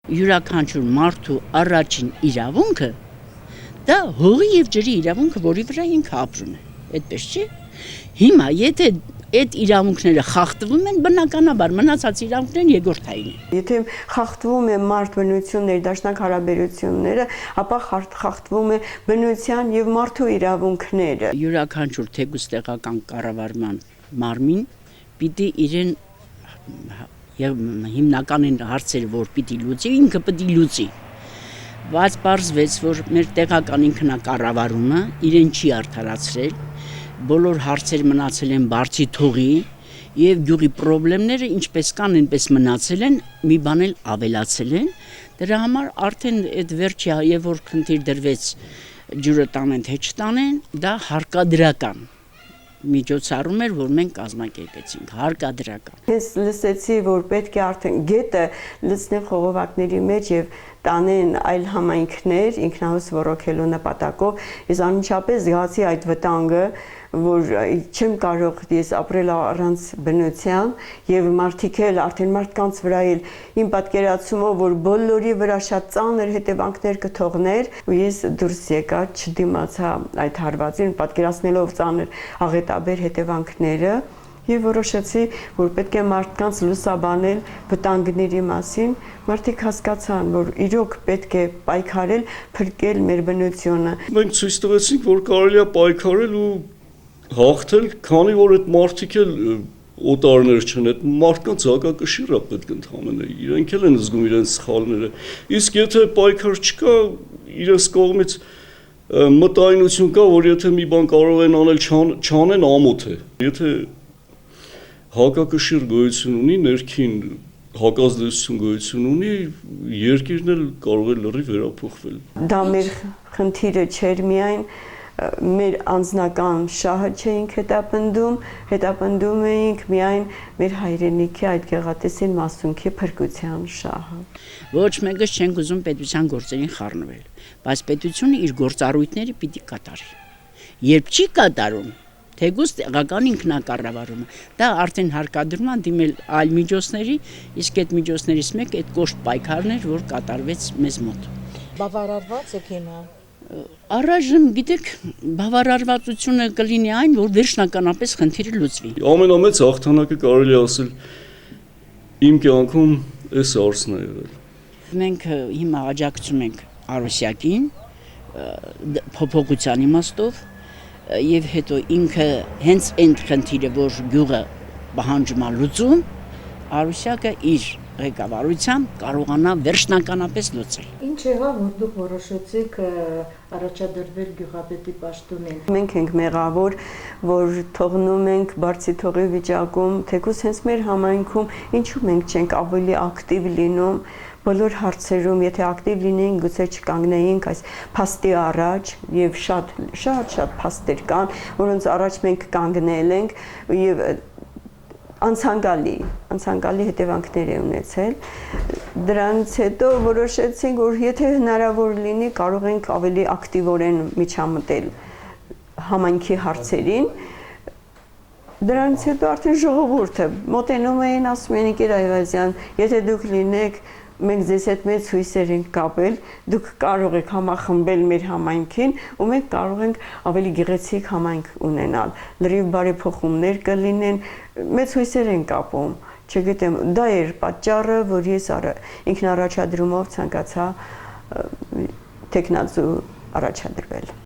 Յուրաքանչյուր մարդու առաջին իրավունքը դա հողի եւ ջրի իրավունքը, որի վրա ինքը ապրում է, այդպես չի։ Հիմա եթե այդ իրավունքները խախտվում են, բնականաբար մնացած իրավունքներն երկրորդային են։ Եթե խախտվում է մարդ բնություն ներդաշնակ հարաբերությունները, ապա խախտվում է բնության եւ մարդու իրավունքները։ Յուրաքանչյուր թեկուզ տեղական կառավարման մարմին պիտի իրեն հիմնականին հարցերը, որ պիտի լուծի, ինքը պիտի լուծի։ Բայց պարզվեց, որ մեր տեղական ինքնակառավարումը իրեն չի արդարացրել, բոլոր հարցեր մնացել են բարձի թողի եւ գյուղի խնդիրները ինչպես կան, այնպես մնացել են, մի բան էլ ավելացել են։ Դրա համար արդեն այդ վերջի եւ որ խնդիր դրվեց ջուրը տանեն թե չտանեն, դա հարկադրական միջոցառում էր, որ մենք կազմակերպեցինք, հարկադրական։ Ես լսեցի, որ պետք է արդեն գետը լցնեն խողովակների մեջ եւ տանեն այլ համայնքներ ինքնահոս ոռոգելու նպատակով։ Ես անմիջապես զգացի այդ վտանգը, որ չեմ կարող ես ապրել առանց բնության եւ մարդիկ էլ արդեն մարդկանց վրա էլ իմ պատկերացումով, որ բոլորի վրա շատ ծանր հետևանքներ կթողներ, ու ես դուրս եկա, չդիմացա այդ հարվածին, պատկերացնելով ծանր աղետաբեր հետևանքները եւ որոշեցի, որ պետք է մարդկանց լուսաբանել վտանգների մասին, մարդիկ հասկացան, որ իրոք պետք է պայքարել, փրկել մեր բնությունը։ Մենք ցույց տվեցինք, որ կարելի է պայքարել ու հաղթել, քանի որ այդ մարդիկ էլ օտարներ չեն, այդ մարդկանց հակակշիռ է պետք ընդհանրապես, իրենք էլ են զգում իրենց սխալները։ Իսկ եթե պայքար չկա, իրենց կողմից մտայնություն կա, որ եթե մի բան կարող են անել, չանեն, ամոթ է։ Եթե հակակշիռ գոյություն ունի, ներքին հակազդեցություն գոյություն ունի, երկիրն էլ կարող է լրիվ վերափոխվել։ Դա մեր խնդիրը չէր միայն, մեր անձնական շահը չէինք հետապնդում էինք միայն մեր հայրենիքի այդ գեղատեսին մասունքի փրկության շահը։ Ոչ մեկս չենք ուզում պետության գործերին խառնվել, բայց պետությունը իր գործառույթները պիտի կատարի։ Երբ չի կատարում, թեկուզ տեղական ինքնակառավարումը, դա արդեն հարկադրում է դիմել այլ միջոցների, իսկ այդ միջոցներից մեկը այդ կոշտ պայքարն էր, որ կատարվեց մեզ մոտ։ Բավարարված եք հիմա։ Առայժմ գիտեք, բավարարվածությունը կլինի այն, որ վերջնականապես խնդիրը լուծվի։ Ամենամեծ հաղթանակը կարելի ասել իմ կյանքում այս արսն է եղել։ Մենք հիմա աջակցում ենք Արուսյակին փոփոխության իմաստով եւ հետո ինքը հենց այն խնդիրը, որ գյուղը պահանջում է լուծում, Արուսյակը իր ղեկավարությամբ կարողանա վերջնականապես լուծել։ Ինչ եղավ, որ դուք որոշեցիք առաջադրվել գյուղապետի պաշտոնին։ Մենք ենք մեղավոր, որ թողնում ենք բարձի թողի վիճակում, թեկուզ հենց մեր համայնքում, ինչու մենք չենք ավելի ակտիվ լինում բոլոր հարցերում, եթե ակտիվ լինեինք, գուցե չկանգնեինք այս փաստի առաջ եւ շատ փաստեր կան, որոնց առաջ մենք կանգնել ենք եւ անցանկալի հետևանքներ է ունեցել։ Դրանից հետո որոշեցինք, որ եթե հնարավոր լինի, կարող ենք ավելի ակտիվորեն միջամտել համայնքի հարցերին։ Դրանից հետո արդեն ժողովուրդը մոտենում էին, ասում են Ինկեր Այվազյան, եթե դուք լինեք, մենք ձեզ հետ մեծ հույսեր ենք կապել, դուք կարող եք համախմբել մեր համայնքին ու մենք կարող ենք ավելի գեղեցիկ համայնք ունենալ, լրիվ բարեփոխումներ կլինեն, մեծ հույսեր են կապում, չգիտեմ, դա էր պատճառը, որ ես ինքնառաջադրումով ցանկացա տեխնացու առաջադրվել։